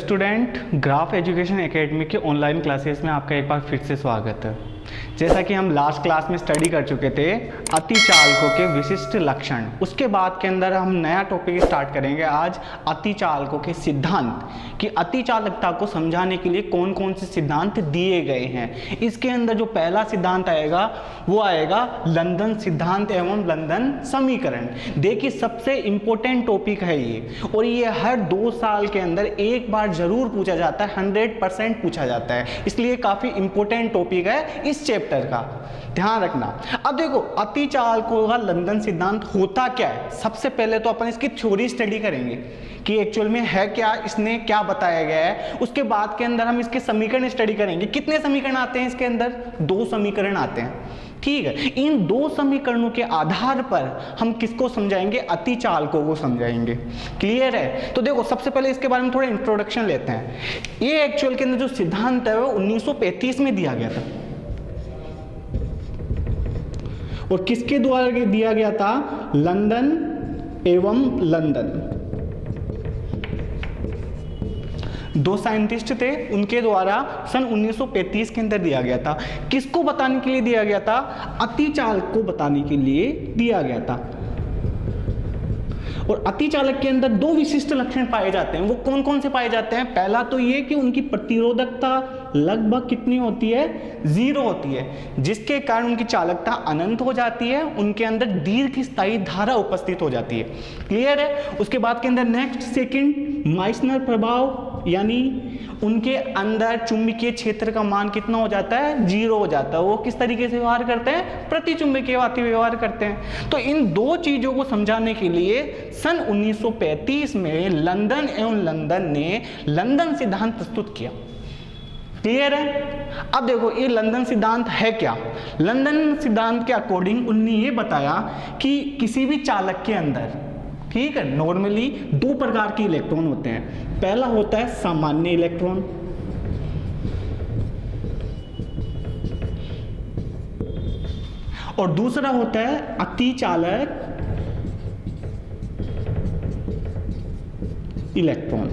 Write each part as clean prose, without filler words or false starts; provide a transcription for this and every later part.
Student, graph education academy के online classes में आपका एक बार फिर से स्वागत है। जैसा कि हम लास्ट क्लास में स्टडी कर चुके थे अतिचालकों के विशिष्ट लक्षण, उसके बाद के अंदर हम नया टॉपिक स्टार्ट करेंगे आज अतिचालकों के सिद्धांत कि अतिचालकता को समझाने के लिए कौन कौन से सिद्धांत दिए गए हैं। इसके अंदर जो पहला सिद्धांत आएगा वो आएगा लंदन सिद्धांत एवं लंदन समीकरण। देखिए सबसे इंपॉर्टेंट टॉपिक है ये, और ये हर 2 साल के अंदर एक बार जरूर पूछा जाता है, 100% पूछा जाता है, इसलिए काफी इंपॉर्टेंट टॉपिक है इस चैप्टर का, ध्यान रखना। अब देखो अतिचालकों का लंदन सिद्धांत होता क्या है। सबसे पहले तो अपन इसकी थ्योरी स्टडी करेंगे कि एक्चुअल में है क्या, इसने क्या बताया गया है। उसके बाद के अंदर हम इसके समीकरण स्टडी करेंगे। कितने समीकरण आते हैं इसके अंदर? 2 समीकरण आते हैं, ठीक है। इन 2 समीकरणों के आधार पर हम किसको समझाएंगे? अतिचालकों को समझाएंगे। क्लियर है? तो देखो सबसे पहले इसके बारे में थोड़ा इंट्रोडक्शन लेते हैं। ये एक्चुअल के अंदर जो सिद्धांत है वो 1935 में दिया गया था, और किसके द्वारा दिया गया था? लंदन एवं लंदन, 2 साइंटिस्ट थे, उनके द्वारा सन 1935 के अंदर दिया गया था। किसको बताने के लिए दिया गया था? अतिचालक को बताने के लिए दिया गया था। और अतिचालक के अंदर 2 विशिष्ट लक्षण पाए जाते हैं। वो कौन कौन से पाए जाते हैं? पहला तो ये कि उनकी प्रतिरोधकता लगभग कितनी होती है? 0 होती है, जिसके कारण उनकी चालकता अनंत हो जाती है, उनके अंदर दीर्घ स्थायी धारा उपस्थित हो जाती है। क्लियर है? उसके बाद के अंदर नेक्स्ट सेकंड माइसनर प्रभाव, यानी उनके अंदर चुंबकीय क्षेत्र का मान कितना हो जाता है? 0 हो जाता है। वो किस तरीके से व्यवहार करते हैं? प्रतिचुंबकीयवादी व्यवहार करते हैं। तो इन 2 चीजों को समझाने के लिए सन 1935 में लंदन एवं लंदन ने लंदन सिद्धांत प्रस्तुत किया। क्लियर है? अब देखो ये लंदन सिद्धांत है क्या। लंदन सिद्धांत के अकॉर्डिंग उन्होंने ये बताया कि किसी भी चालक के अंदर, ठीक है, नॉर्मली 2 प्रकार के इलेक्ट्रॉन होते हैं। पहला होता है सामान्य इलेक्ट्रॉन, और दूसरा होता है अतिचालक इलेक्ट्रॉन।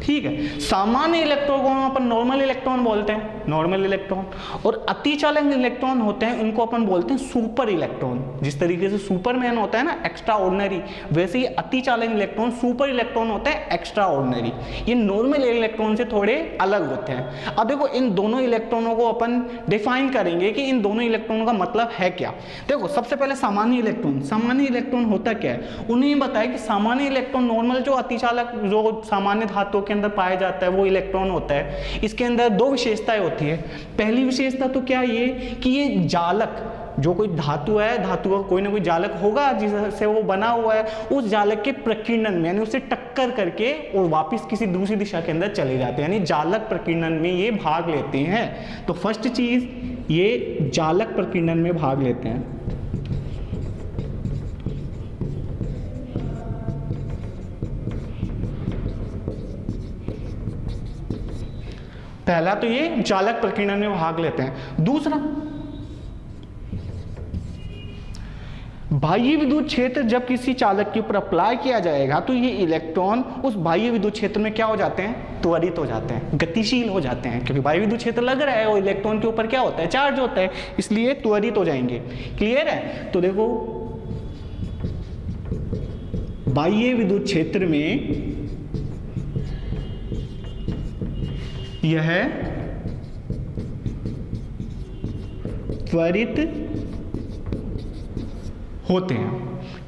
ठीक है, सामान्य इलेक्ट्रॉन को हम अपन नॉर्मल इलेक्ट्रॉन बोलते हैं, नॉर्मल इलेक्ट्रॉन, और अतिचालक इलेक्ट्रॉन होते हैं उनको अपन बोलते हैं सुपर इलेक्ट्रॉन। जिस तरीके से सुपरमैन होता है ना एक्स्ट्रा ऑर्डिनरी, वैसे ही अतिचालक इलेक्ट्रॉन सुपर इलेक्ट्रॉन होते हैं एक्स्ट्रा ऑर्डिनरी। ये नॉर्मल इलेक्ट्रॉन से थोड़े अलग होते हैं। अब देखो इन दोनों इलेक्ट्रॉनों को अपन डिफाइन करेंगे कि इन दोनों इलेक्ट्रॉनों का मतलब है क्या। देखो सबसे पहले सामान्य इलेक्ट्रॉन। सामान्य इलेक्ट्रॉन होता क्या है? उन्हें बताया कि सामान्य इलेक्ट्रॉन नॉर्मल जो अतिचालक जो सामान्य धातुओं के अंदर पाया जाता है वो इलेक्ट्रॉन होता है। इसके अंदर 2 विशेषताएं होती है। पहली विशेषता तो क्या ये कि ये जालक, जो कोई धातु है, धातु का कोई ना कोई जालक होगा जिससे वो बना हुआ है, उस जालक के प्रकीर्णन में यानी उससे टक्कर करके और वापस किसी दूसरी दिशा के अंदर चले जाते हैं, यानी जालक प्रकीर्णन में ये भाग लेते हैं। तो फर्स्ट चीज ये जालक प्रकीर्णन में भाग लेते हैं। पहला तो ये चालक प्रकीर्णन में भाग लेते हैं। दूसरा, बाह्य विद्युत क्षेत्र जब किसी चालक के ऊपर अप्लाई किया जाएगा तो ये इलेक्ट्रॉन उस बाह्य विद्युत क्षेत्र में क्या हो जाते हैं? त्वरित हो जाते हैं, गतिशील हो जाते हैं, क्योंकि बाह्य विद्युत क्षेत्र लग रहा है और इलेक्ट्रॉन के ऊपर क्या होता है? चार्ज होता है, इसलिए त्वरित हो जाएंगे। क्लियर है? तो देखो बाह्य विद्युत क्षेत्र में यह त्वरित होते हैं।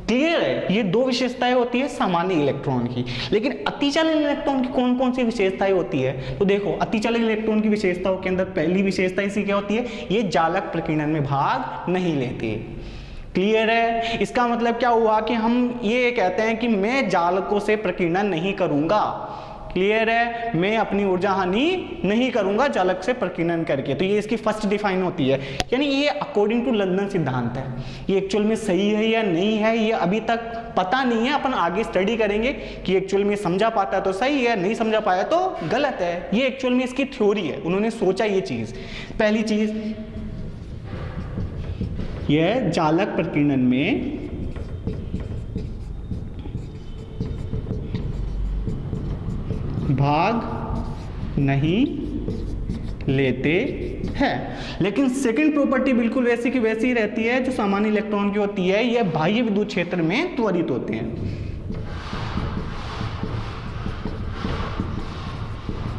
क्लियर है? ये 2 विशेषताएं होती है सामान्य इलेक्ट्रॉन की। लेकिन अतिचालक इलेक्ट्रॉन की कौन कौन सी विशेषताएं होती है? तो देखो अतिचालक इलेक्ट्रॉन की विशेषताओं के अंदर पहली विशेषता इसी क्या होती है? ये जालक प्रकीर्णन में भाग नहीं लेते। क्लियर है? इसका मतलब क्या हुआ कि हम ये कहते हैं कि मैं जालकों से प्रकीर्णन नहीं करूंगा। क्लियर है? मैं अपनी ऊर्जा हानि नहीं करूंगा जालक से प्रकीर्णन करके। तो ये इसकी फर्स्ट डिफाइन होती है, यानी ये अकॉर्डिंग टू लंदन सिद्धांत है। ये एक्चुअल में सही है या नहीं है ये अभी तक पता नहीं है, अपन आगे स्टडी करेंगे कि एक्चुअल में समझा पाता है तो सही है, नहीं समझा पाया तो गलत है। ये एक्चुअल में इसकी थ्योरी है, उन्होंने सोचा ये चीज। पहली चीज यह जालक प्रकीर्णन में भाग नहीं लेते हैं। लेकिन सेकंड प्रॉपर्टी बिल्कुल वैसी की वैसी ही रहती है जो सामान्य इलेक्ट्रॉन की होती है, यह बाह्य विद्युत क्षेत्र में त्वरित होते हैं।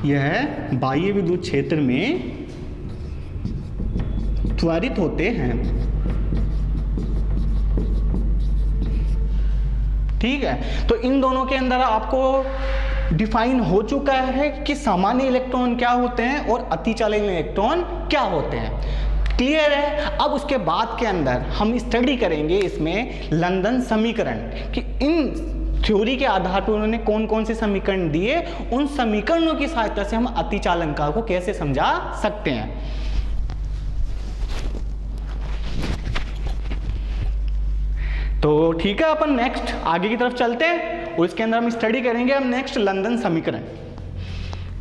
यह बाह्य विद्युत क्षेत्र में त्वरित होते हैं। ठीक है, तो इन दोनों के अंदर आपको डिफाइन हो चुका है कि सामान्य इलेक्ट्रॉन क्या होते हैं और अतिचालन इलेक्ट्रॉन क्या होते हैं। क्लियर है। अब उसके बाद के अंदर हम स्टडी करेंगे इसमें लंदन समीकरण कि इन थ्योरी के आधार पर उन्होंने कौन कौन से समीकरण दिए, उन समीकरणों की सहायता से हम अतिचालनता को कैसे समझा सकते हैं। तो ठीक है, अपन नेक्स्ट आगे की तरफ चलते हैं और इसके अंदर हम स्टडी करेंगे हम नेक्स्ट लंदन समीकरण।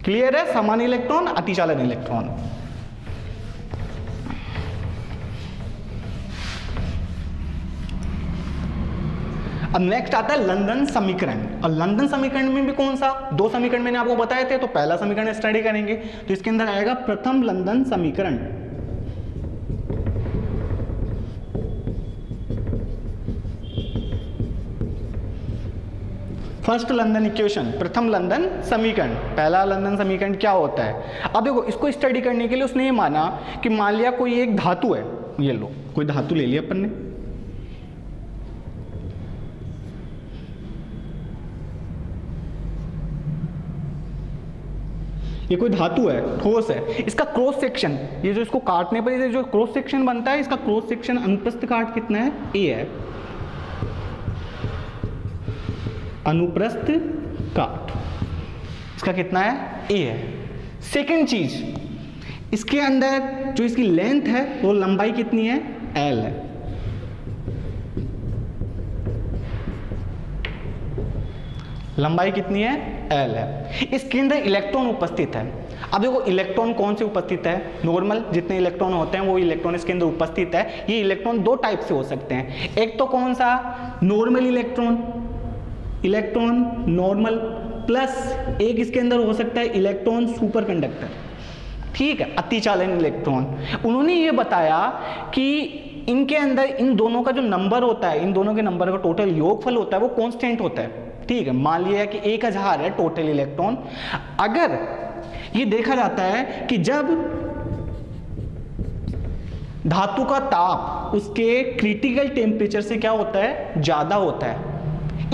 क्लियर है, सामान्य इलेक्ट्रॉन, अतिचालन इलेक्ट्रॉन। अब नेक्स्ट आता है लंदन समीकरण। और लंदन समीकरण में भी कौन सा, दो समीकरण मैंने आपको बताए थे, तो पहला समीकरण स्टडी करेंगे तो इसके अंदर आएगा प्रथम लंदन समीकरण। फर्स्ट लंदन इक्वेशन, प्रथम लंदन समीकरण। पहला लंदन समीकरण क्या होता है। अब देखो, इसको स्टडी करने के लिए उसने ये माना कि मान लिया कोई एक धातु है, ये लो कोई धातु ले लिया अपन ने, ये कोई धातु है, ठोस है, इसका क्रॉस सेक्शन, ये जो इसको काटने पर ये जो क्रॉस सेक्शन बनता है, इसका क्रॉस सेक्शन अनुप्रस्थ काट कितना है, ए है, अनुप्रस्थ काट इसका कितना है, ए है। सेकंड चीज, इसके अंदर जो इसकी लेंथ है वो लंबाई कितनी है, एल है। लंबाई कितनी है, एल है। इसके अंदर इलेक्ट्रॉन उपस्थित है। अब देखो इलेक्ट्रॉन कौन से उपस्थित है, नॉर्मल जितने इलेक्ट्रॉन होते हैं वो इलेक्ट्रॉन इसके अंदर उपस्थित है। ये इलेक्ट्रॉन दो टाइप से हो सकते हैं, एक तो कौन सा, normal electron, electron normal, plus एक इसके अंदर हो सकता है इलेक्ट्रॉन सुपर कंडक्टर। ठीक है, अतिचालन इलेक्ट्रॉन। उन्होंने ये बताया कि इनके अंदर इन दोनों का जो नंबर होता है, इन दोनों के नंबर का टोटल योगफल होता है वो कांस्टेंट होता है। ठीक है, मान लिया कि 1000 है टोटल इलेक्ट्रॉन। अगर ये देखा जाता है कि जब धातु का ताप उसके क्रिटिकल टेम्परेचर से क्या होता है, ज्यादा होता है,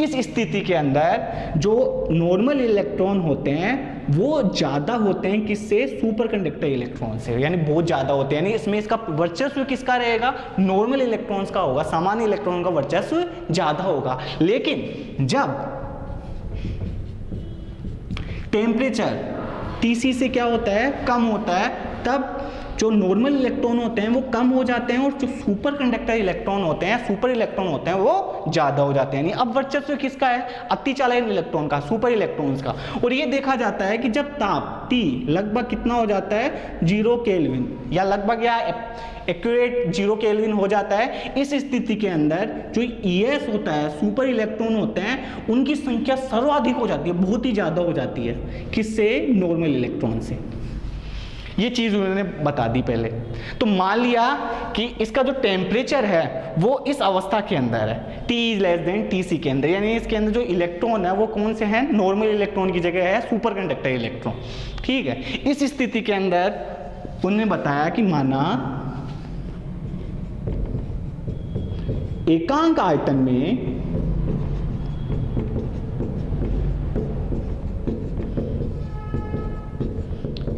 इस स्थिति के अंदर जो नॉर्मल इलेक्ट्रॉन होते हैं वो ज्यादा होते हैं किससे, सुपर कंडक्टर इलेक्ट्रॉन से, यानी बहुत ज्यादा होते हैं। यानी इसमें इसका वर्चस्व किसका रहेगा, नॉर्मल इलेक्ट्रॉन्स का होगा, सामान्य इलेक्ट्रॉन का वर्चस्व ज्यादा होगा। लेकिन जब टेम्परेचर Tc से क्या होता है, कम होता है, तब जो नॉर्मल इलेक्ट्रॉन होते हैं वो कम हो जाते हैं और जो सुपर कंडक्टर इलेक्ट्रॉन होते हैं, सुपर इलेक्ट्रॉन होते हैं वो ज्यादा हो जाते हैं। यानी अब वर्चस्व किसका है, अतिचालन इलेक्ट्रॉन का, सुपर इलेक्ट्रॉन्स का। और ये देखा जाता है कि जब ताप T लगभग कितना हो जाता है, 0 केल्विन या लगभग या एक्यूरेट 0 केल्विन हो जाता है, इस स्थिति के अंदर जो ES होता है, सुपर इलेक्ट्रॉन होते हैं, उनकी संख्या सर्वाधिक हो जाती है, बहुत ही ज्यादा हो जाती है, किससे, नॉर्मल इलेक्ट्रॉन से। ये चीज उन्होंने बता दी पहले। तो मान लिया कि इसका जो टेम्परेचर है वो इस अवस्था के अंदर है, T < Tc के अंदर, यानी इसके अंदर जो इलेक्ट्रॉन है वो कौन से हैं, नॉर्मल इलेक्ट्रॉन की जगह है सुपर कंडक्टर इलेक्ट्रॉन। ठीक है, इस स्थिति के अंदर उन्होंने बताया कि माना एकांक आयतन में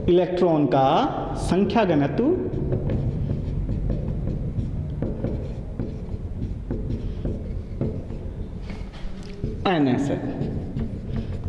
इलेक्ट्रॉन का संख्या घनत्व NS है।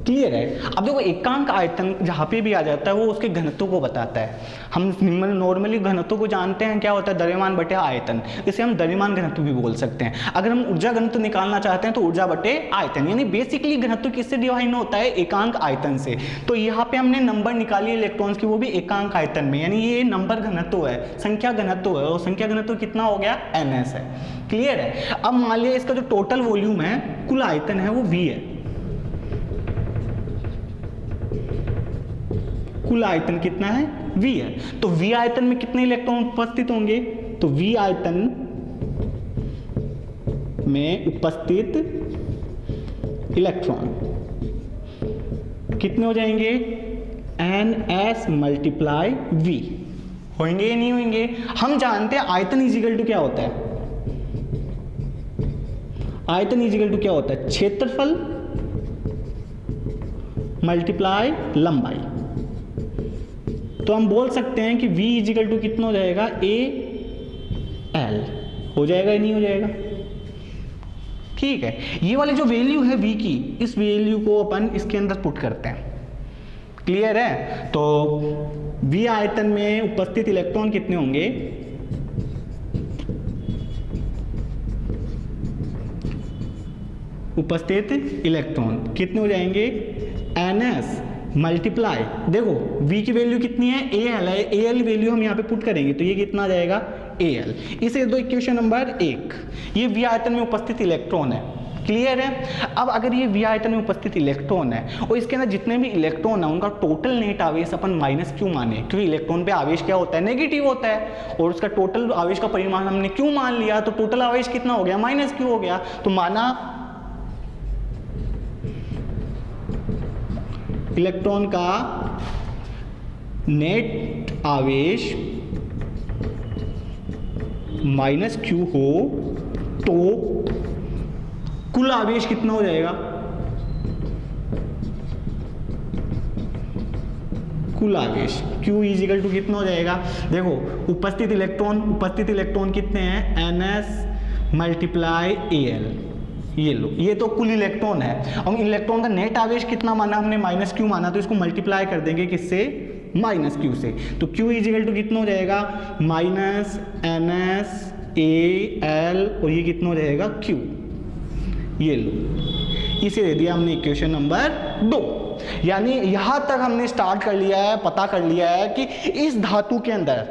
क्लियर है। अब देखो एकांक आयतन जहां पे भी आ जाता है वो उसके घनत्व को बताता है। हम नॉर्मली घनत्व को जानते हैं, क्या होता है, द्रव्यमान बटे आयतन, इसे हम द्रव्यमान घनत्व भी बोल सकते हैं। अगर हम ऊर्जा घनत्व निकालना चाहते हैं तो ऊर्जा बटे आयतन, यानी बेसिकली घनत्व किससे डिवाइन होता है, एकांक आयतन से। तो यहाँ पे हमने नंबर निकाली इलेक्ट्रॉन्स की, वो भी एकांक आयतन में, यानी ये नंबर घनत्व है, संख्या घनत्व है, और संख्या घनत्व कितना हो गया, NS है। क्लियर है। अब मान लिया इसका जो टोटल वॉल्यूम है, कुल आयतन है, वो V है। कुल आयतन कितना है, V है। तो V आयतन में कितने इलेक्ट्रॉन उपस्थित होंगे, तो V आयतन में उपस्थित इलेक्ट्रॉन कितने हो जाएंगे, NS मल्टीप्लाई V। होंगे या नहीं होंगे? हम जानते हैं आयतन इजिकल टू क्या होता है, आयतन इजिकल टू क्या होता है, क्षेत्रफल मल्टीप्लाई लंबाई। तो हम बोल सकते हैं कि V इजिकल टू कितना हो जाएगा, AL। हो जाएगा या नहीं हो जाएगा? ठीक है, ये वाली जो वैल्यू है V की, इस वैल्यू को अपन इसके अंदर पुट करते हैं। क्लियर है? तो V आयतन में उपस्थित इलेक्ट्रॉन कितने होंगे, उपस्थित इलेक्ट्रॉन कितने हो जाएंगे, NS मल्टीप्लाई, देखो V की वैल्यू कितनी है, AL है, AL वैल्यू हम यहाँ पे पुट करेंगे तो ये कितना आ जाएगा, AL। इसे दो इक्वेशन नंबर 1। ये V आयतन में उपस्थित इलेक्ट्रॉन है। क्लियर है? अब अगर ये V आयतन में उपस्थित इलेक्ट्रॉन है और इसके अंदर जितने भी इलेक्ट्रॉन है उनका टोटल नेट आवेश अपन माइनस क्यों माने, क्योंकि इलेक्ट्रॉन पे आवेश क्या होता है, नेगेटिव होता है, और उसका टोटल आवेश का परिमाण हमने क्यों मान लिया, तो टोटल आवेश कितना हो गया, माइनस क्यों हो गया। तो माना इलेक्ट्रॉन का नेट आवेश माइनस क्यू हो तो कुल आवेश कितना हो जाएगा, कुल आवेश Q इजिकल टू कितना हो जाएगा, देखो उपस्थित इलेक्ट्रॉन कितने हैं, NS मल्टीप्लाई AL। ये लो, ये तो कुल इलेक्ट्रॉन है। अब इलेक्ट्रॉन का नेट आवेश कितना माना हमने, माइनस क्यू माना, तो इसको मल्टीप्लाई कर देंगे किससे, माइनस क्यू से। तो Q इजिकल टू कितना हो जाएगा, माइनस NS AL, और ये कितना हो जाएगा Q। ये लो, इसे दे दिया हमने इक्वेशन नंबर 2। यानी यहां तक हमने स्टार्ट कर लिया है, पता कर लिया है कि इस धातु के अंदर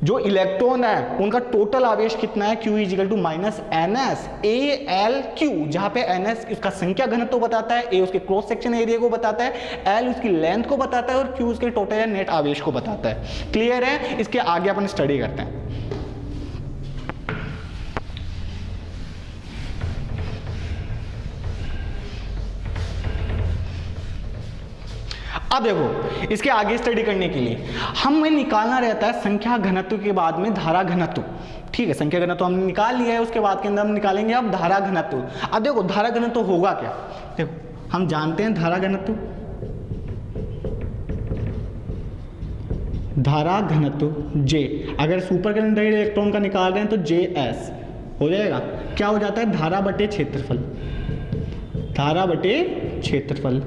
जो इलेक्ट्रॉन है उनका टोटल आवेश कितना है, Q equal to minus NS AL Q, जहां पे NS उसका संख्या घनत्व बताता है, A उसके क्रॉस सेक्शन एरिया को बताता है, L उसकी लेंथ को बताता है, और Q उसके टोटल या नेट आवेश को बताता है। क्लियर है? इसके आगे अपन स्टडी करते हैं। अब देखो, इसके आगे स्टडी करने के लिए हमें निकालना रहता है संख्या घनत्व के बाद में धारा घनत्व। ठीक है, संख्या घनत्व हमने निकाल लिया है, उसके बाद के अंदर हम निकालेंगे अब धारा घनत्व। अब देखो धारा घनत्व होगा क्या, देखो हम जानते हैं धारा घनत्व, धारा घनत्व J, अगर सुपर कंडक्टर इलेक्ट्रॉन का निकाल रहे हैं तो JS हो जाएगा, क्या हो जाता है, धारा बटे क्षेत्रफल, धारा बटे क्षेत्रफल,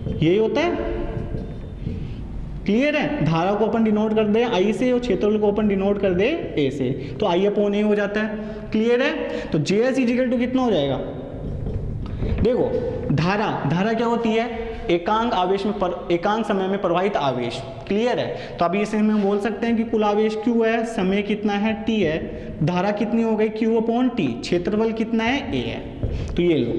यही होता है। क्लियर है? धारा को अपन डिनोट कर दे I से और क्षेत्रफल को अपन डिनोट कर दे A से, तो I अपॉन A हो जाता है। क्लियर है? तो JS इजिकल टू कितना हो जाएगा, देखो धारा क्या होती है, एकांक आवेश में एकांक समय में प्रवाहित आवेश। क्लियर है? तो अभी इसे हम बोल सकते हैं कि कुल आवेश Q है, समय कितना है T है, धारा कितनी हो गई Q अपॉन T, क्षेत्रफल कितना है A है। तो ये लो,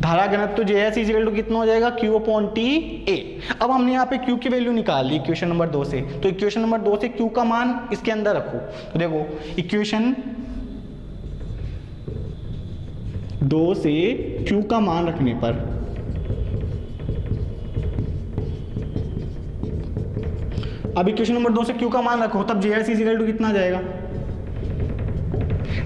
धारा घनत्व JS इजिकल टू कितना हो जाएगा, Q अपॉन T A। अब हमने यहाँ पे Q की वैल्यू निकाल ली इक्वेशन नंबर 2 से, तो इक्वेशन नंबर 2 से Q का मान इसके अंदर रखो। तो देखो इक्वेशन 2 से Q का मान रखने पर अब इक्वेशन नंबर 2 से Q का मान रखो, तब JS इजिकल टू कितना आ जाएगा,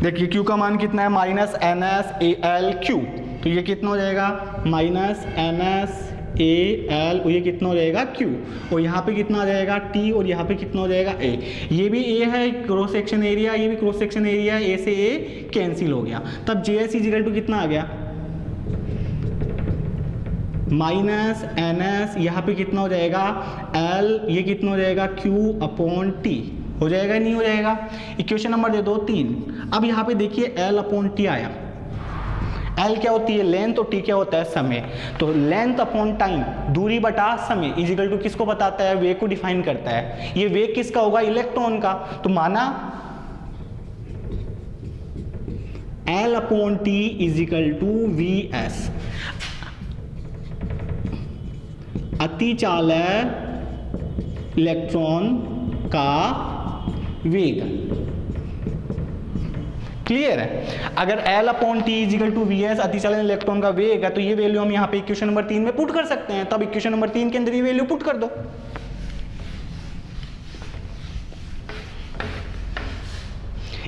देखिए Q का मान कितना है, माइनस NS AL Q, तो ये कितना हो जाएगा, माइनस NS AL, और ये कितना हो जाएगा Q, और यहाँ पे कितना आ जाएगा T, और यहाँ पे कितना हो जाएगा A। ये भी A है क्रॉस सेक्शन एरिया, ये भी क्रॉस सेक्शन एरिया, A से A कैंसिल हो गया, तब JS इजिकल टू कितना आ गया, माइनस NS, यहाँ पे कितना हो जाएगा L, ये कितना हो जाएगा Q अपॉन T, हो जाएगा नहीं हो जाएगा। इक्वेशन नंबर दे दो 3। अब यहाँ पे देखिए L अपॉन T आया, L क्या होती है, लेंथ, और T क्या होता है, समय। तो लेंथ अपॉन टाइम, दूरी बटा समय, इजिकल टू किसको बताता है, वेग को डिफाइन करता है। ये वेग किसका होगा, इलेक्ट्रॉन का। तो माना L upon T is equal to VS, अतिचालक इलेक्ट्रॉन का वेग। क्लियर है? अगर L upon T is equal to V S अतिचालन इलेक्ट्रॉन का वेग है तो ये वैल्यू हम यहाँ पे इक्वेशन नंबर 3 में पुट कर सकते हैं। तब इक्वेशन नंबर 3 के अंदर ये वैल्यू पुट कर दो।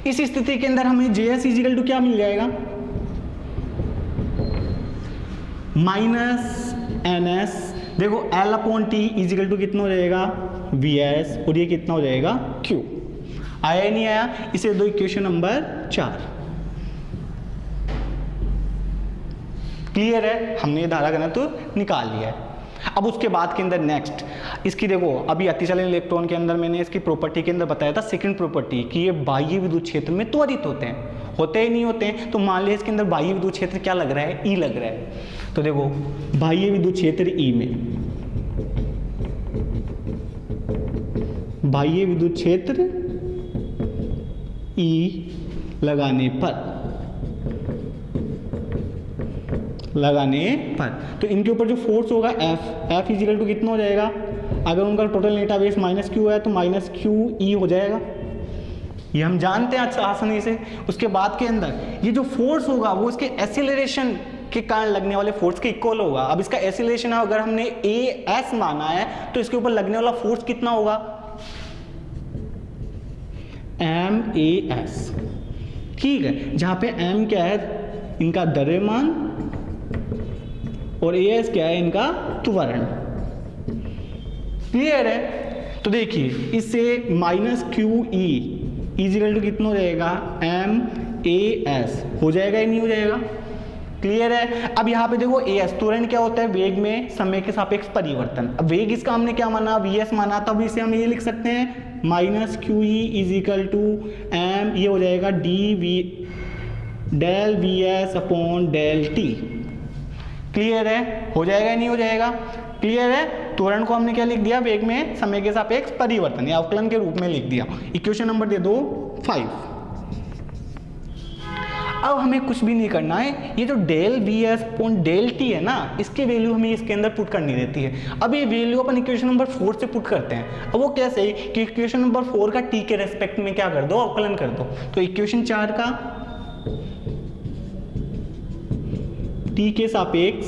इस स्थिति के अंदर हमें JS इजिकल टू क्या मिल जाएगा? Minus NS। देखो L upon T is equal to कितना हो जाएगा? VS, और ये कितना हो जाएगा? Q। आया ही नहीं आया? इसे दो इक्वेशन नंबर 4। क्लियर है? हमने ये धारा घनत्व तो निकाल लिया है। अब उसके बाद के अंदर नेक्स्ट इसकी देखो, अभी अतिचालन इलेक्ट्रॉन के अंदर मैंने इसकी प्रॉपर्टी के अंदर बताया था सेकंड प्रॉपर्टी कि ये बाह्य विद्युत क्षेत्र में त्वरित होते ही नहीं होते हैं। तो मान लिया इसके अंदर बाह्य विद्युत क्षेत्र क्या लग रहा है? E लग रहा है। तो देखो बाह्य विद्युत क्षेत्र E में, बाह्य विद्युत क्षेत्र E लगाने पर तो इनके ऊपर जो फोर्स होगा F इजिकल टू कितना हो जाएगा? अगर उनका total net wait minus Q है तो माइनस क्यू ई हो जाएगा। ये हम जानते हैं आसानी से। उसके बाद के अंदर ये जो फोर्स होगा वो इसके एक्सीलरेशन के कारण लगने वाले फोर्स के इक्वल होगा। अब इसका एक्सीलरेशन अगर हमने AS माना है तो इसके ऊपर लगने वाला फोर्स कितना होगा? MAS। ठीक है, जहां पे M क्या है? इनका द्रव्यमान, और AS क्या है? इनका त्वरण। क्लियर है? तो देखिए इससे minus Q E equal to कितना हो जाएगा? MAS हो जाएगा या नहीं हो जाएगा? क्लियर है? अब यहाँ पे देखो AS त्वरण क्या होता है? वेग में समय के सापेक्ष परिवर्तन। अब वेग इसका हमने क्या माना? VS माना, तब इसे हम ये लिख सकते हैं minus Q E equal to M, ये हो जाएगा del VS upon del T। Clear है? हो जाएगा नहीं हो जाएगा? क्लियर है? त्वरण को हमने क्या लिख दिया? वेग में समय के सापेक्ष परिवर्तन या अवकलन के रूप में लिख दिया। इक्वेशन नंबर दे दो 5। अब हमें कुछ भी नहीं करना है, ये जो del VS upon del T है ना, इसकी वैल्यू हमें इसके अंदर पुट करनी रहती है। अब ये वैल्यू अपन इक्वेशन नंबर 4 से पुट करते हैं। अब वो कैसे कि इक्वेशन नंबर 4 का T के रेस्पेक्ट में क्या कर दो? अवकलन कर दो। तो इक्वेशन 4 का T के सापेक्ष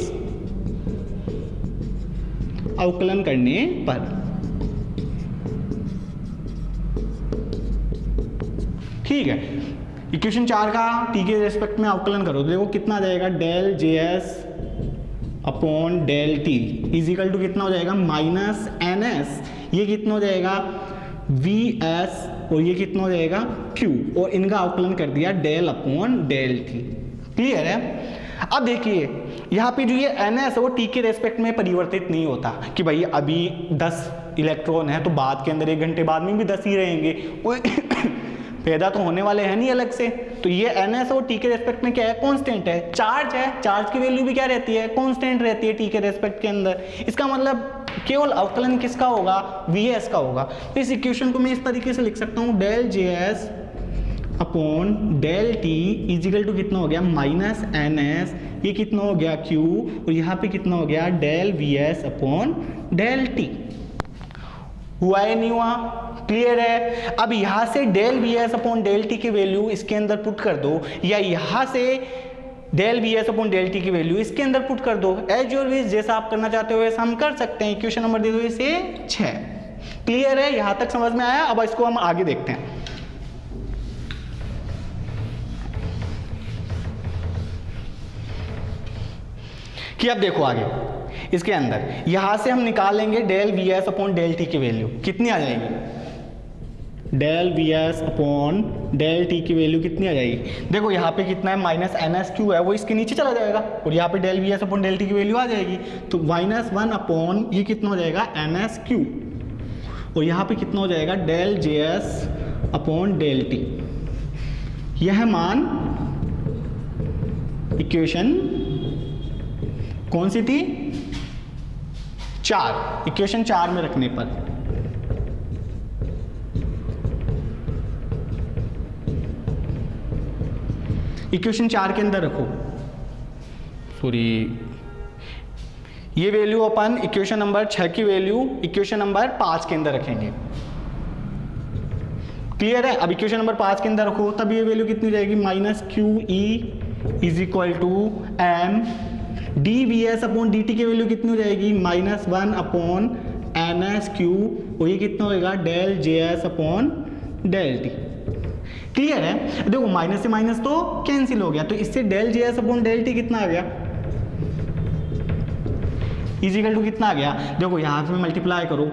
अवकलन करने पर, ठीक है, इक्वेशन 4 का T के रेस्पेक्ट में अवकलन करो तो देखो कितना आ जाएगा? Del JS upon del T is equal to कितना हो जाएगा? माइनस NS, ये कितना हो जाएगा? VS, और ये कितना हो जाएगा? Q, और इनका अवकलन कर दिया del upon del T। Clear है? अब देखिए यहाँ पे जो ये NS है वो T के रेस्पेक्ट में परिवर्तित नहीं होता कि भाई अभी 10 इलेक्ट्रॉन है तो बाद के अंदर 1 घंटे बाद में भी 10 ही रहेंगे, पैदा तो होने वाले हैं नहीं अलग से। तो ये NS और T के रेस्पेक्ट में क्या है? कांस्टेंट है। चार्ज है, चार्ज की वैल्यू भी क्या रहती है? कांस्टेंट रहती है T के रेस्पेक्ट के अंदर। इसका मतलब केवल अवकलन किसका होगा? VS का होगा। तो इस इक्वेशन को मैं इस तरीके से लिख सकता हूँ, del JS upon del T is equal to कितना हो गया? माइनस NS, ये कितना हो गया? Q, और यहाँ पे कितना हो गया? Del VS upon del T। हुआ या नहीं हुआ? क्लियर है? अब यहाँ से del VS upon del T की वैल्यू इसके अंदर पुट कर दो, या यहाँ से del VS upon del T की वैल्यू इसके अंदर पुट कर दो। एज योर विश, जैसा आप करना चाहते हो वैसा हम कर सकते हैं। इक्वेशन नंबर दे दो इसे 6। क्लियर है? यहाँ तक समझ में आया? अब इसको हम आगे देखते हैं कि अब देखो आगे इसके अंदर यहां से हम निकालेंगे del VS upon del T की वैल्यू कितनी आ जाएगी? Del VS upon del T की वैल्यू कितनी आ जाएगी? देखो यहाँ पे कितना है? माइनस NSQ है, वो इसके नीचे चला जाएगा, और यहाँ पे del VS upon del T की वैल्यू आ जाएगी। तो -1 अपॉन ये कितना हो जाएगा? NSQ, और यहाँ पे कितना हो जाएगा? Del JS upon del T। यह मान इक्वेशन कौन सी थी? 4। इक्वेशन 4 में रखने पर इक्वेशन 4 के अंदर रखो, सॉरी ये वैल्यू अपन इक्वेशन नंबर 6 की वैल्यू इक्वेशन नंबर 5 के अंदर रखेंगे। क्लियर है? अब इक्वेशन नंबर 5 के अंदर रखो, तब ये वैल्यू कितनी हो जाएगी, minus Q E is equal to M D V S upon D T की वैल्यू कितनी हो जाएगी, -1 अपॉन एन एस क्यू, और ये कितना होगा, del J S upon del T. Clear है? देखो माइनस से माइनस तो कैंसिल हो गया, तो इससे del J S upon del T कितना आ गया, इजिकल टू कितना आ गया, देखो यहाँ पे मल्टीप्लाई करो,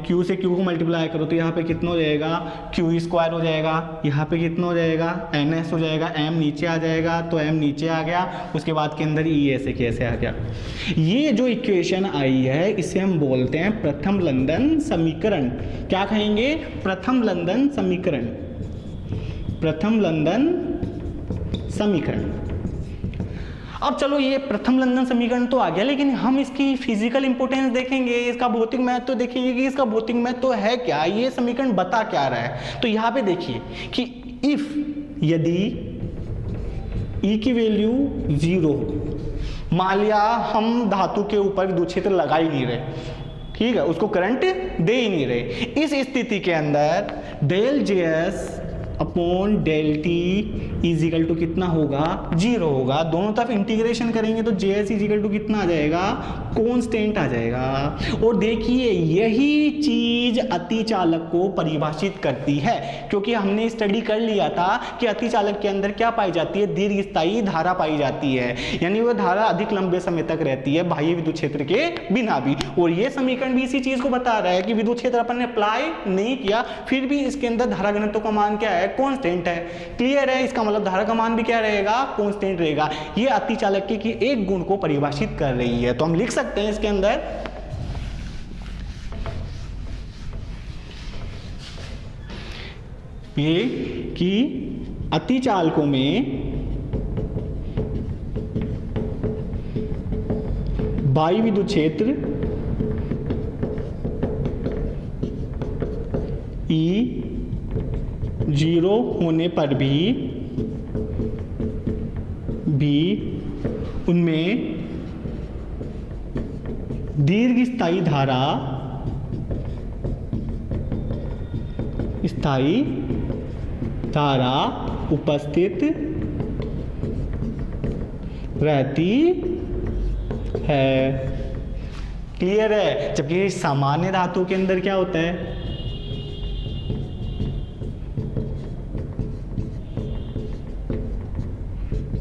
क्यू से क्यू को मल्टीप्लाई करो तो यहाँ पे कितना हो जाएगा, क्यू स्क्वायर हो जाएगा, यहाँ पे कितना हो जाएगा, एन एस हो जाएगा, एम नीचे आ जाएगा, तो एम नीचे आ गया, उसके बाद के अंदर ई ऐसे कैसे आ गया। ये जो इक्वेशन आई है इसे हम बोलते हैं प्रथम लंदन समीकरण। क्या कहेंगे, प्रथम लंदन समीकरण, प्रथम लंदन समीकरण। अब चलो ये प्रथम लंदन समीकरण तो आ गया, लेकिन हम इसकी फिजिकल इंपोर्टेंस देखेंगे, इसका भौतिक महत्व तो देखेंगे कि इसका भौतिक महत्व तो है क्या, ये समीकरण बता क्या रहा है। तो यहाँ पे देखिए कि इफ यदि ई की वैल्यू 0 हो, मान लिया हम धातु के ऊपर विद्युत क्षेत्र लगा ही नहीं रहे, ठीक है, उसको करंट दे ही नहीं रहे, इस स्थिति के अंदर del J S upon del T is equal to कितना होगा, 0 होगा। दोनों तरफ इंटीग्रेशन करेंगे तो जे एस इजिकल टू कितना आ जाएगा, कांस्टेंट आ जाएगा। और देखिए यही चीज अतिचालक को परिभाषित करती है, क्योंकि हमने स्टडी कर लिया था कि अतिचालक के अंदर क्या पाई जाती है, दीर्घस्थायी धारा पाई जाती है, यानी वह धारा अधिक लंबे समय तक रहती है बाह्य विद्युत क्षेत्र के बिना भी। और ये समीकरण भी इसी चीज को बता रहा है कि विद्युत क्षेत्र अपन ने अप्लाई नहीं किया, फिर भी इसके अंदर धारा घनत्व का मान क्या है, कांस्टेंट है। क्लियर है? इसका मतलब धारा का मान भी क्या रहेगा, कांस्टेंट रहेगा। ये अतिचालक के एक गुण को परिभाषित कर रही है। तो हम लिख सकते हैं इसके अंदर ये कि अतिचालकों में बाह्य विद्युत क्षेत्र ई 0 होने पर भी उनमें दीर्घ स्थायी धारा उपस्थित रहती है। क्लियर है? जबकि सामान्य धातु के अंदर क्या होता है,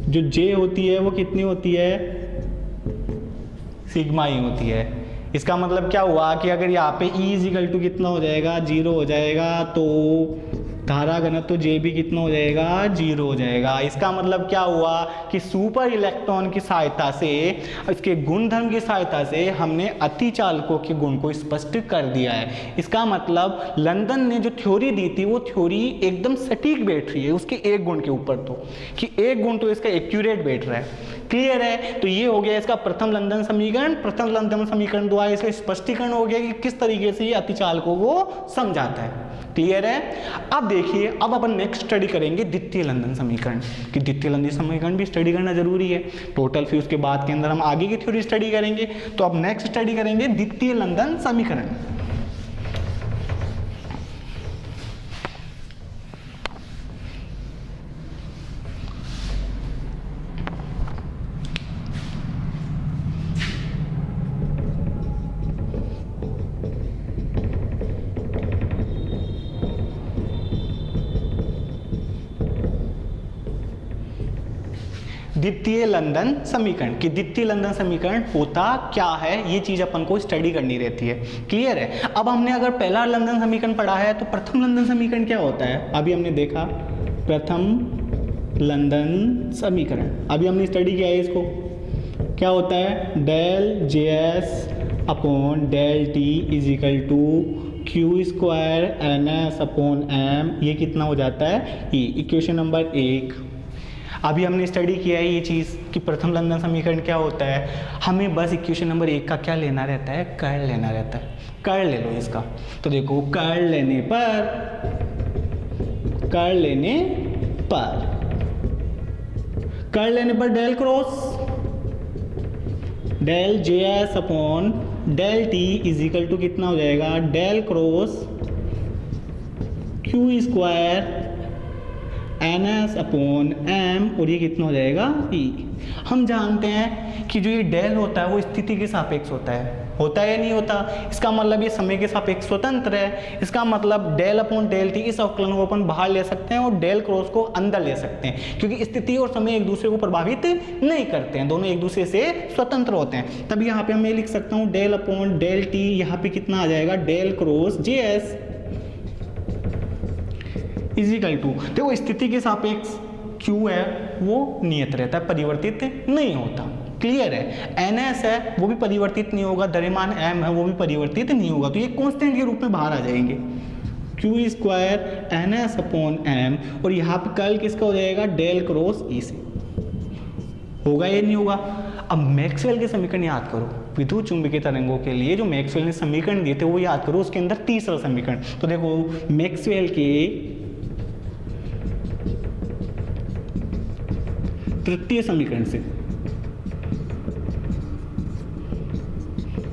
जो जे होती है वो कितनी होती है, सिग्मा ही होती है। इसका मतलब क्या हुआ कि अगर यहाँ पे E इजिकल टू कितना हो जाएगा, 0 हो जाएगा, तो धारा घनत्व तो जे भी कितना हो जाएगा, 0 हो जाएगा। इसका मतलब क्या हुआ कि सुपर इलेक्ट्रॉन की सहायता से, इसके गुणधर्म की सहायता से हमने अतिचालकों के गुण को स्पष्ट कर दिया है। इसका मतलब लंदन ने जो थ्योरी दी थी वो थ्योरी एकदम सटीक बैठ रही है उसके एक गुण के ऊपर, तो कि एक गुण तो इसका एक्यूरेट बैठ रहा है। क्लियर है? तो ये हो गया इसका प्रथम लंदन समीकरण। प्रथम लंदन समीकरण द्वारा इसका स्पष्टीकरण हो गया कि किस तरीके से ये अतिचालकों को समझाता है। क्लियर है? अब देखिए, अब अपन नेक्स्ट स्टडी करेंगे द्वितीय लंदन समीकरण, कि द्वितीय लंदन समीकरण भी स्टडी करना जरूरी है टोटल। फिर उसके बाद के अंदर हम आगे की थ्योरी स्टडी करेंगे। तो अब नेक्स्ट स्टडी करेंगे द्वितीय लंदन समीकरण। द्वितीय लंदन समीकरण, कि द्वितीय लंदन समीकरण होता क्या है, ये चीज अपन को स्टडी करनी रहती है। क्लियर है? अब हमने अगर पहला लंदन समीकरण पढ़ा है तो प्रथम लंदन समीकरण क्या होता है, अभी हमने देखा प्रथम लंदन समीकरण, अभी हमने स्टडी किया है इसको। क्या होता है, del J S upon del T is equal to Q square N S upon M, ये कितना हो जाता है, ई। Equation number 1। अभी हमने स्टडी किया है ये चीज़ कि प्रथम लंदन समीकरण क्या होता है। हमें बस इक्वेशन नंबर 1 का क्या लेना रहता है, कर्ल लेना रहता है। कर्ल ले लो इसका। तो देखो कर्ल लेने पर del cross del J S upon del T is equal to कितना हो जाएगा, del cross Q square N S upon M, और ये कितना हो जाएगा ई। हम जानते हैं कि जो ये डेल होता है वो स्थिति के सापेक्ष होता है या नहीं होता। इसका मतलब ये समय के सापेक्ष स्वतंत्र है। इसका मतलब डेल अपॉन डेल टी, इस अवकलन को अपन बाहर ले सकते हैं और डेल क्रॉस को अंदर ले सकते हैं, क्योंकि स्थिति और समय एक दूसरे को प्रभावित नहीं करते हैं, दोनों एक दूसरे से स्वतंत्र होते हैं। तब यहाँ पे मैं लिख सकता हूँ डेल अपॉन डेल टी, यहाँ पे कितना आ जाएगा, del cross J S is equal to, देखो स्थिति के सापेक्ष Q है वो नियत रहता है, परिवर्तित नहीं होता। क्लियर है। NS है वो भी परिवर्तित नहीं होगा, द्रव्यमान M है वो भी परिवर्तित नहीं होगा, तो ये कांस्टेंट के रूप में बाहर आ जाएंगे। Q square NS upon M, और यहाँ पे कर्ल किसका हो जाएगा, डेल क्रॉस E से। होगा या नहीं होगा। अब मैक्सवेल के समीकरण याद करो, विद्युत चुंबकीय तरंगों के लिए जो मैक्सवेल ने समीकरण दिए थे वो याद करो। उसके अंदर तीसरा समीकरण, तो देखो मैक्सवेल के तृतीय समीकरण से,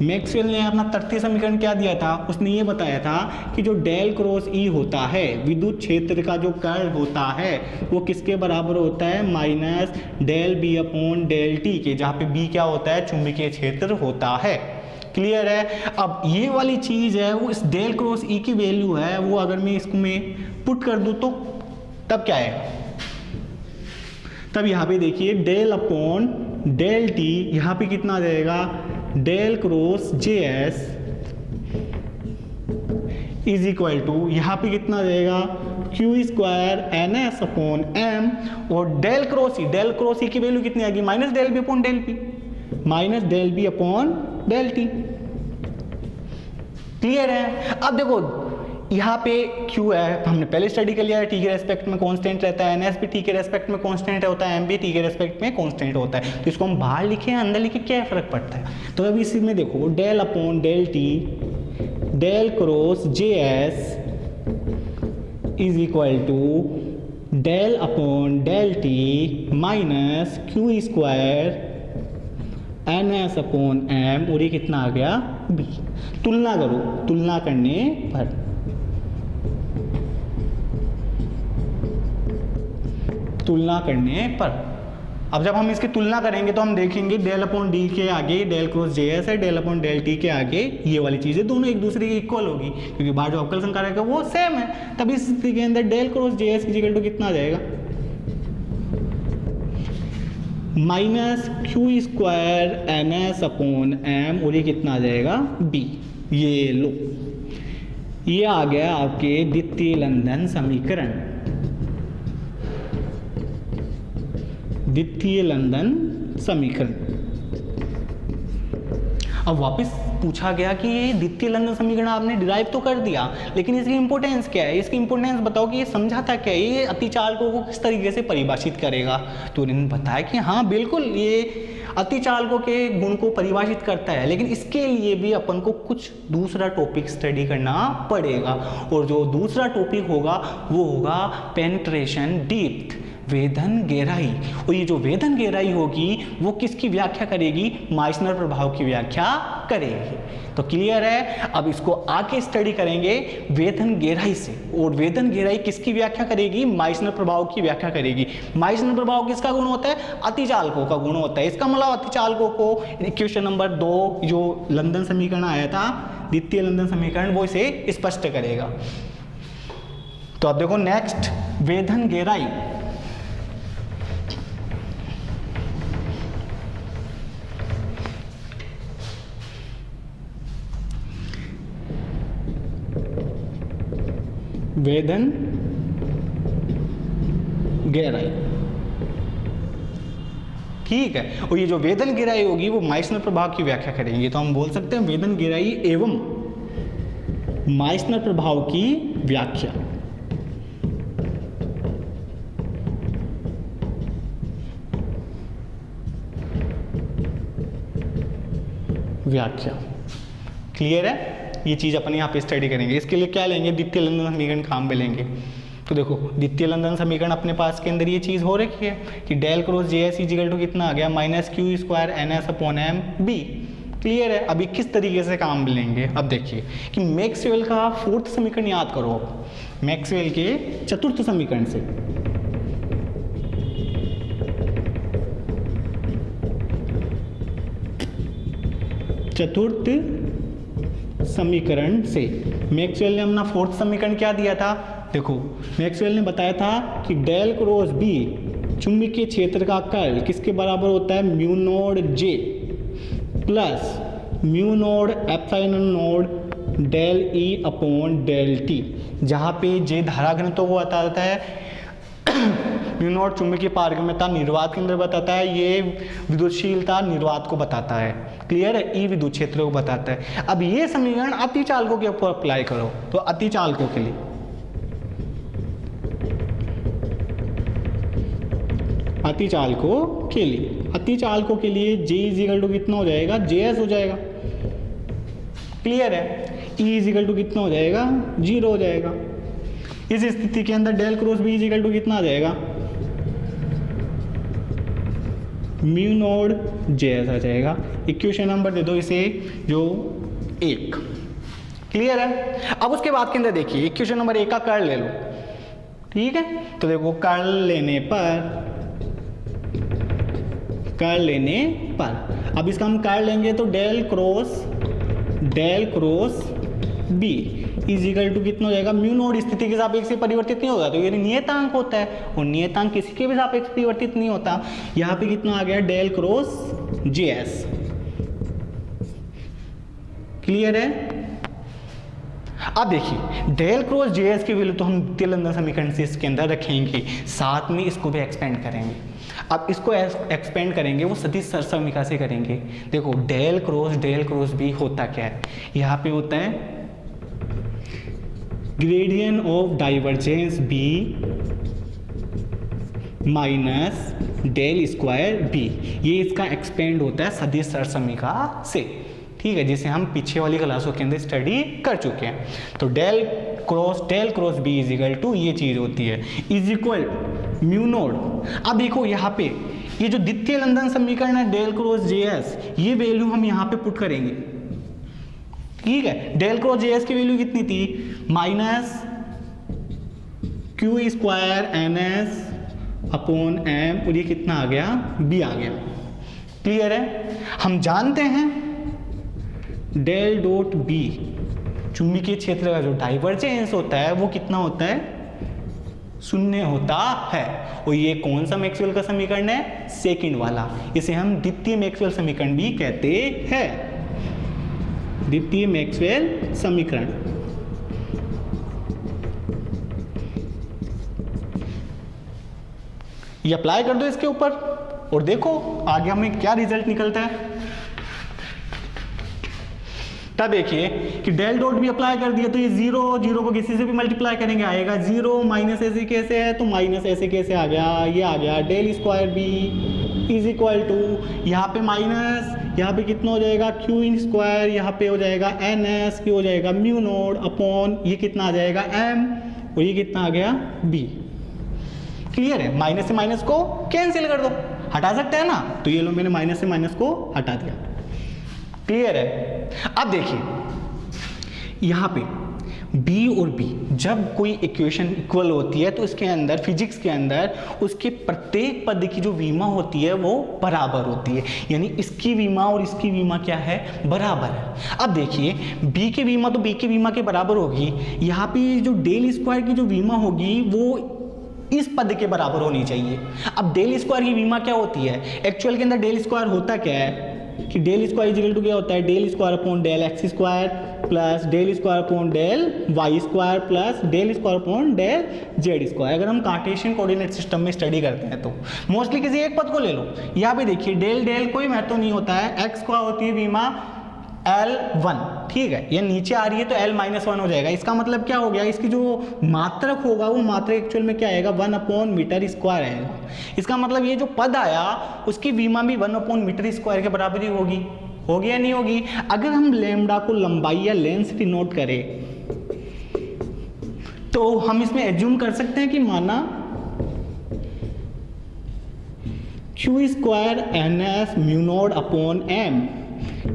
मैक्सवेल ने अपना तृतीय समीकरण क्या दिया था, उसने ये बताया था कि जो डेल क्रॉस ई होता है, विद्युत क्षेत्र का जो कर्ल होता है वो किसके बराबर होता है, minus del B upon del T के, जहाँ पे बी क्या होता है, चुंबकीय क्षेत्र होता है। क्लियर है। अब ये वाली चीज है वो इस डेल क्रॉस ई की वैल्यू है, वो अगर मैं इसको मैं पुट कर दूं तो तब क्या है, तब यहाँ पे देखिए डेल अपॉन डेल टी, यहाँ पे कितना आ जाएगा, del cross J S is equal to, यहाँ पे कितना आ जाएगा, Q square N S upon M, और डेल क्रॉस ई की वैल्यू कितनी आएगी, minus del B upon del P, minus del B upon del T. Clear है। अब देखो यहाँ पे Q है, हमने पहले स्टडी कर लिया है, टी के रेस्पेक्ट में कांस्टेंट रहता है, NS भी टी के रेस्पेक्ट में कांस्टेंट होता है, M भी टी के रेस्पेक्ट में कांस्टेंट होता है, तो इसको हम बाहर लिखे या अंदर लिखे क्या फर्क पड़ता है। तो अभी इसी में देखो del upon del T, del cross J S is equal to del upon del T minus Q square N S upon M, और ये कितना आ गया, बी। तुलना करो, तुलना करने पर अब जब हम इसकी तुलना करेंगे तो हम देखेंगे डेल अपॉन डी के आगे डेल क्रॉस जे एस है, डेल अपॉन डेल टी के आगे ये वाली चीजें दोनों एक दूसरे की इक्वल होगी, क्योंकि बाहर जो अवकल संकारक है वो सेम है। तब इस स्थिति के अंदर del cross J S equal to कितना आ जाएगा, minus Q square N S upon M, और ये कितना आ जाएगा, बी। ये लो, ये आ गया आपके द्वितीय लंदन समीकरण, द्वितीय लंदन समीकरण। अब वापस पूछा गया कि ये द्वितीय लंदन समीकरण आपने डिराइव तो कर दिया, लेकिन इसकी इंपोर्टेंस क्या है, इसकी इंपोर्टेंस बताओ कि ये समझाता क्या है, ये अतिचालकों को किस तरीके से परिभाषित करेगा। तो उन्होंने बताया कि हाँ बिल्कुल ये अतिचालकों के गुण को परिभाषित करता है, लेकिन इसके लिए भी अपन को कुछ दूसरा टॉपिक स्टडी करना पड़ेगा, और जो दूसरा टॉपिक होगा वो होगा पेनिट्रेशन डेप्थ, वेधन गहराई। और ये जो वेधन गहराई होगी वो किसकी व्याख्या करेगी, माइसनर प्रभाव की व्याख्या करेगी। तो क्लियर है। अब इसको आके स्टडी करेंगे वेधन गहराई से, और वेधन गहराई किसकी व्याख्या करेगी, माइसनर प्रभाव की व्याख्या करेगी। माइसनर प्रभाव किसका गुण होता है, अतिचालकों का गुण होता है। इसका मतलब अतिचालकों को क्वेश्चन नंबर 2 जो लंदन समीकरण आया था, द्वितीय लंदन समीकरण, वो इसे स्पष्ट करेगा। तो अब देखो नेक्स्ट वेधन गहराई। वेधन गहराई, ठीक है। और ये जो वेधन गहराई होगी वो माइसनर प्रभाव की व्याख्या करेंगे। तो हम बोल सकते हैं वेधन गहराई एवं माइसनर प्रभाव की व्याख्या। क्लियर है। ये चीज अपन यहाँ पे स्टडी करेंगे। इसके लिए क्या लेंगे, द्वितीय लंदन समीकरण काम में लेंगे। तो देखो द्वितीय लंदन समीकरण अपने पास के अंदर ये चीज़ हो रखी है कि del cross J S is equal to कितना आ गया minus Q square N S upon M B. Clear है। अभी किस तरीके से काम लेंगे, अब देखिए कि मैक्सवेल का फोर्थ समीकरण याद करो, मैक्सवेल के चतुर्थ समीकरण से। चतुर्थ समीकरण से मैक्सवेल ने अपना फोर्थ समीकरण क्या दिया था, देखो मैक्सवेल ने बताया था कि डेल क्रॉस बी चुंबकीय क्षेत्र का कर्ल किसके बराबर होता है, mu naught J plus mu naught epsilon naught del E upon del T, जहाँ पे जे धारा घनत्व को बताता है, म्यू नोड चुंबकीय पारगम्यता निर्वात के अंदर बताता है, ये विद्युतशीलता निर्वात को बताता है। क्लियर है। ई विद्युत क्षेत्र को बताता है। अब ये समीकरण अतिचालकों के ऊपर अप्लाई करो, तो अतिचालकों के लिए अतिचालकों के लिए J इजिकल टू कितना हो जाएगा, JS हो जाएगा। क्लियर है। E इजिकल टू कितना हो जाएगा, 0 हो जाएगा। इस स्थिति के अंदर del cross B is equal to कितना आ जाएगा, म्यू नोड JS आ जाएगा। इक्वेशन नंबर दे दो इसे जो 1। क्लियर है। अब उसके बाद के अंदर देखिए इक्वेशन नंबर 1 का कर्ल ले लो। ठीक है। तो देखो कर्ल लेने पर अब इसका हम कर्ल लेंगे तो del cross B is equal to कितना हो जाएगा, म्यू नोड स्थिति के सापेक्ष से परिवर्तित नहीं होगा, तो ये नियतांक होता है और नियतांक किसी के भी सापेक्ष परिवर्तित नहीं होता। यहाँ पे कितना आ गया, डेल क्रॉस JS। क्लियर है। अब देखिए डेल क्रॉस JS की वैल्यू तो हम द्वितीय लंदन समीकरण से इसके अंदर रखेंगे, साथ में इसको भी एक्सपेंड करेंगे। अब इसको एक्सपेंड करेंगे वो सदिश समीकरण से करेंगे। देखो डेल क्रॉस बी होता क्या है, यहाँ पे होता है gradient of divergence B minus del square B, ये इसका एक्सपेंड होता है सदिश समीकरण से। ठीक है, जिसे हम पीछे वाली क्लासों के अंदर स्टडी कर चुके हैं। तो del cross B is equal to ये चीज होती है इज इक्वल म्यू नोड। अब देखो यहाँ पे ये जो द्वितीय लंदन समीकरण है डेल क्रॉस JS, ये वैल्यू हम यहाँ पे पुट करेंगे। ठीक है। डेल क्रॉस JS की वैल्यू कितनी थी, minus Q square NS upon M, और ये कितना आ गया, B आ गया। क्लियर है। हम जानते हैं डेल डॉट बी चुंबकीय क्षेत्र का जो डाइवर्जेंस होता है वो कितना होता है, 0 होता है। और ये कौन सा मैक्सवेल का समीकरण है, सेकंड वाला, इसे हम द्वितीय मैक्सवेल समीकरण भी कहते हैं। द्वितीय मैक्सवेल समीकरण। ये अप्लाई कर दो इसके ऊपर और देखो आगे हमें क्या रिजल्ट निकलता है। तब देखिए कि डेल डॉट भी अप्लाई कर दिया तो ये 0 को किसी से भी मल्टीप्लाई करेंगे आएगा 0, माइनस ऐसे कैसे है तो माइनस ऐसे कैसे आ गया, ये आ गया del square B is equal to, यहाँ पे माइनस, यहाँ पे कितना हो जाएगा क्यू इन स्क्वायर, यहाँ पे हो जाएगा NS, की हो जाएगा म्यू नोड अपॉन ये कितना आ जाएगा M, और ये कितना आ गया B। क्लियर है। माइनस से माइनस को कैंसिल कर दो, हटा सकते हैं ना, तो ये लो मैंने माइनस से माइनस को हटा दिया। क्लियर है। अब देखिए यहाँ पे B और B जब कोई इक्वेशन इक्वल होती है तो इसके अंदर फिजिक्स के अंदर उसके प्रत्येक पद की जो विमा होती है वो बराबर होती है, यानी इसकी विमा और इसकी विमा क्या है, बराबर है। अब देखिए B की विमा तो B की विमा के बराबर होगी, यहाँ पे जो डेल स्क्वायर की जो विमा होगी वो इस पद के बराबर होनी चाहिए। अब डेल स्क्वायर की विमा क्या होती है, एक्चुअल के अंदर डेल स्क्वायर होता क्या है कि डेल स्क्वायर इक्वल टू क्या होता है, del square upon del X square plus del square upon del Y square plus del square upon del Z square. अगर हम कार्टेशियन कोऑर्डिनेट सिस्टम में स्टडी करते हैं तो मोस्टली किसी एक पद को ले लो। यहाँ पे देखिए डेल कोई महत्व नहीं होता है, एक्स का होती है विमा L1, ठीक है, ये नीचे आ रही है तो L-1 हो जाएगा। इसका मतलब क्या हो गया, इसकी जो मात्रक होगा वो मात्रक एक्चुअल में क्या आएगा, 1 मीटर स्क्वायर आएगा। इसका मतलब ये जो पद आया उसकी विमा भी 1 मीटर स्क्वायर के बराबर ही होगी या नहीं होगी। अगर हम लैम्डा को लंबाई या लेंथ डिनोट करें तो हम इसमें एज्यूम कर सकते हैं कि माना Q square N S mu naught upon M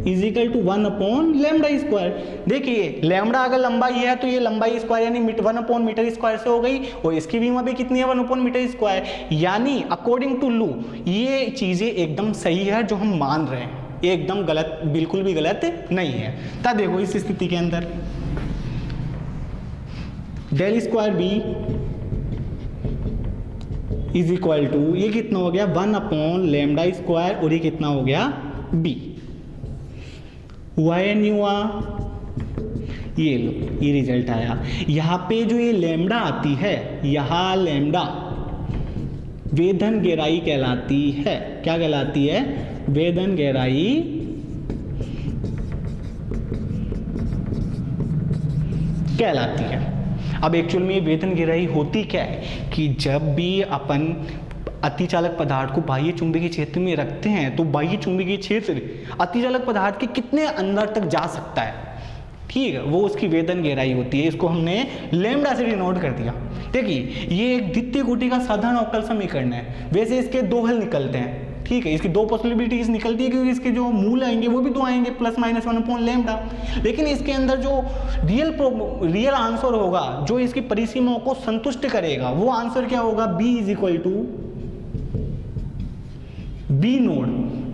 is equal to 1 upon lambda square. देखिए लेमडा अगर लंबाई है तो ये लंबाई स्क्वायर यानी 1 अपॉन मीटर स्क्वायर से हो गई, और इसकी भी वहाँ भी कितनी है 1 अपॉन मीटर स्क्वायर, यानी अकॉर्डिंग टू लू ये चीज़ें एकदम सही है जो हम मान रहे हैं, ये एकदम गलत, बिल्कुल भी गलत नहीं है। तब देखो इस स्थिति के अंदर del square B is equal to ये कितना हो गया 1 अपॉन लेमडा स्क्वायर, और ये कितना हो गया बी। वाई एन यू आ, ये लो ये रिजल्ट आया। यहाँ पे जो ये लेमडा आती है, यहाँ लेमडा वेधन गहराई कहलाती है। क्या कहलाती है? वेधन गहराई कहलाती है। अब एक्चुअल में ये वेधन गहराई होती क्या है कि जब भी अपन अतिचालक पदार्थ को बाह्य चुंबकीय क्षेत्र में रखते हैं तो बाह्य चुंबकीय क्षेत्र अतिचालक पदार्थ के कितने अंदर तक जा सकता है, ठीक है, वो उसकी वेधन गहराई होती है। इसको हमने लैम्डा से डिनोट कर दिया। देखिए ये एक द्वितीय कोटि का साधारण अवकल समीकरण है। वैसे इसके दो हल निकलते हैं, ठीक है, इसकी दो पॉसिबिलिटीज निकलती है क्योंकि इसके जो मूल आएंगे वो भी दो आएंगे प्लस माइनस 1 अपॉन लैम्डा। लेकिन इसके अंदर जो रियल आंसर होगा जो इसकी परिसीमाओं को संतुष्ट करेगा वो आंसर क्या होगा? B is equal to B naught.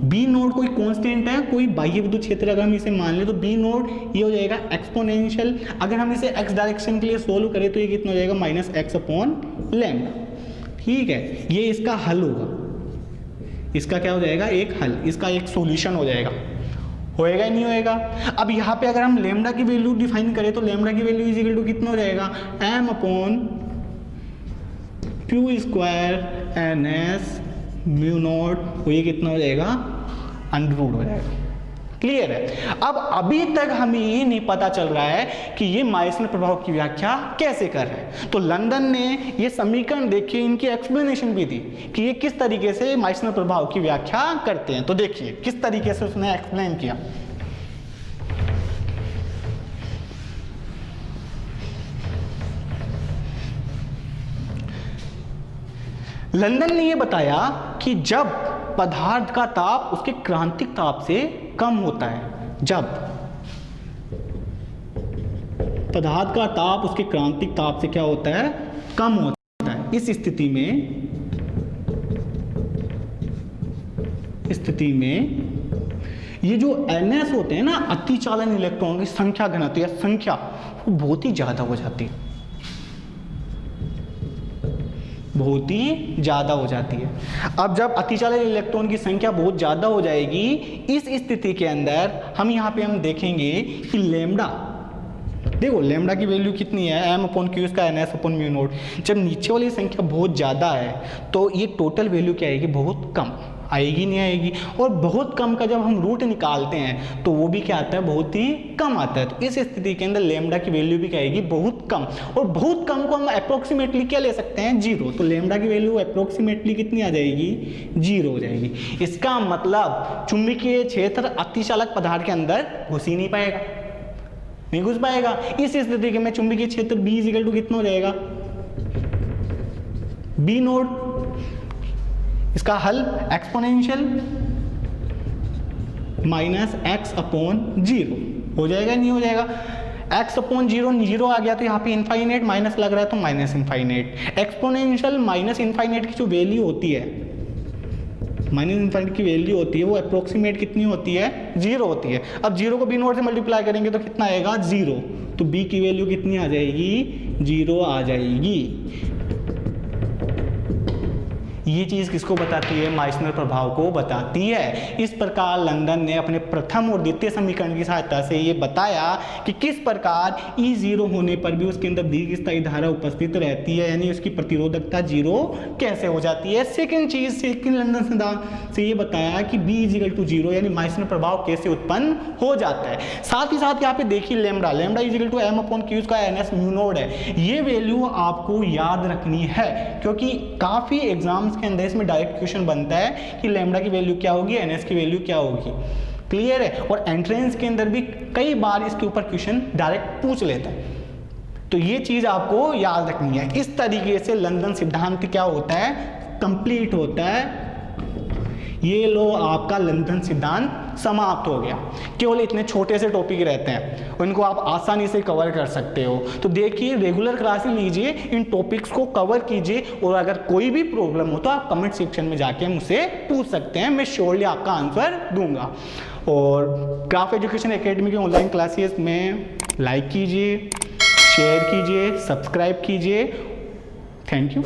B naught कोई कांस्टेंट है, कोई बाह्य विद्युत क्षेत्र अगर हम इसे मान ले तो बी नोड ये हो जाएगा एक्सपोनेंशियल। अगर हम इसे एक्स डायरेक्शन के लिए सोल्व करें तो ये कितना हो जाएगा माइनस एक्स अपॉन लैम्डा, ठीक है। ये इसका हल होगा, इसका क्या हो जाएगा? एक हल, इसका एक सॉल्यूशन हो जाएगा। होएगा ही नहीं होएगा? अब यहाँ पे अगर हम लैम्डा की वैल्यू डिफाइन करें तो लैम्डा की वैल्यू इज इक्वल टू कितना हो जाएगा? M upon Q square N S mu naught, वो ये कितना हो जाएगा? अंडर रूट हो जाएगा। क्लियर है? अब अभी तक हमें ये नहीं पता चल रहा है कि ये माइसनर प्रभाव की व्याख्या कैसे कर रहे हैं। तो लंदन ने ये समीकरण देखे, इनकी एक्सप्लेनेशन भी दी कि ये किस तरीके से माइसनर प्रभाव की व्याख्या करते हैं। तो देखिए किस तरीके से उसने एक्सप्लेन किया। लंदन ने यह बताया कि जब पदार्थ का ताप उसके क्रांतिक ताप से कम होता है, जब पदार्थ का ताप उसके क्रांतिक ताप से क्या होता है? कम होता है। इस स्थिति में ये जो Ns होते हैं ना, अतिचालन इलेक्ट्रॉन की संख्या घनत्व या संख्या वो बहुत ही ज्यादा हो जाती है, बहुत ही ज्यादा हो जाती है। अब जब अतिचालन इलेक्ट्रॉन की संख्या बहुत ज्यादा हो जाएगी, इस स्थिति के अंदर हम यहाँ पे हम देखेंगे कि लैम्डा, देखो लैम्डा की वैल्यू कितनी है? एम अपॉन क्यू का N S upon mu naught. जब नीचे वाली संख्या बहुत ज्यादा है तो ये टोटल वैल्यू क्या आएगी? बहुत कम आएगी, नहीं आएगी। और बहुत कम का जब हम रूट निकालते हैं तो वो भी क्या आता है? बहुत ही कम आता है। तो इस स्थिति के अंदर लैम्डा की वैल्यू भी क्या आएगी? बहुत कम। और बहुत कम को हम अप्रोक्सीमेटली क्या ले सकते हैं? 0। तो लैम्डा की वैल्यू अप्रोक्सीमेटली कितनी आ जाएगी? 0 हो जाएगी। इसका मतलब चुंबकीय क्षेत्र अतिचालक पदार्थ के अंदर घुस ही नहीं पाएगा, नहीं घुस पाएगा। इस स्थिति के में चुंबकीय क्षेत्र B इज इक्वल टू कितना हो जाएगा? B naught. इसका हल एक्सपोनेंशियल माइनस एक्स अपॉन 0 हो जाएगा, नहीं हो जाएगा? एक्स अपॉन 0 आ गया तो यहाँ पे इनफाइनाइट माइनस लग रहा है तो minus infinite. Exponential minus infinite की जो वैल्यू होती है, माइनस इनफाइनाइट की वैल्यू होती है वो अप्रोक्सीमेट कितनी होती है? 0 होती है। अब 0 को बी नोट से मल्टीप्लाई करेंगे तो कितना आएगा? 0। तो बी की वैल्यू कितनी आ जाएगी? 0 आ जाएगी। ये चीज किसको बताती है? माइसनर प्रभाव को बताती है। इस प्रकार लंदन ने अपने प्रथम और द्वितीय समीकरण की सहायता से ये बताया कि किस प्रकार E0 होने पर भी उसके अंदर दीर्घस्थायी धारा उपस्थित रहती है, यानी उसकी प्रतिरोधकता 0 कैसे हो जाती है। सेकंड लंदन सिद्धांत से ये बताया कि B इज इक्वल टू 0 यानी माइसनर प्रभाव कैसे उत्पन्न हो जाता है। साथ ही साथ यहाँ पे देखिए lambda is equal to M upon Q का एन एस म्यू नॉट है। ये वैल्यू आपको याद रखनी है क्योंकि काफी एग्जाम्स के अंदर इसमें डायरेक्ट क्वेश्चन बनता है कि लैम्डा की वैल्यू क्या होगी, एनएस की वैल्यू क्या होगी। क्लियर है? और एंट्रेंस के अंदर भी कई बार इसके ऊपर क्वेश्चन डायरेक्ट पूछ लेता है। तो ये चीज़ आपको याद रखनी है। इस तरीके से लंदन सिद्धांत क्या होता है, कंप्लीट होता है। ये लो आपका लंदन सिद्धांत समाप्त हो गया। केवल इतने छोटे से टॉपिक रहते हैं, उनको आप आसानी से कवर कर सकते हो। तो देखिए, रेगुलर क्लासेस लीजिए, इन टॉपिक्स को कवर कीजिए, और अगर कोई भी प्रॉब्लम हो तो आप कमेंट सेक्शन में जाके मुझसे पूछ सकते हैं, मैं श्योरली आपका आंसर दूंगा। और क्राफ्ट एजुकेशन एकेडमी के ऑनलाइन क्लासेस में लाइक कीजिए, शेयर कीजिए, सब्सक्राइब कीजिए। Thank you.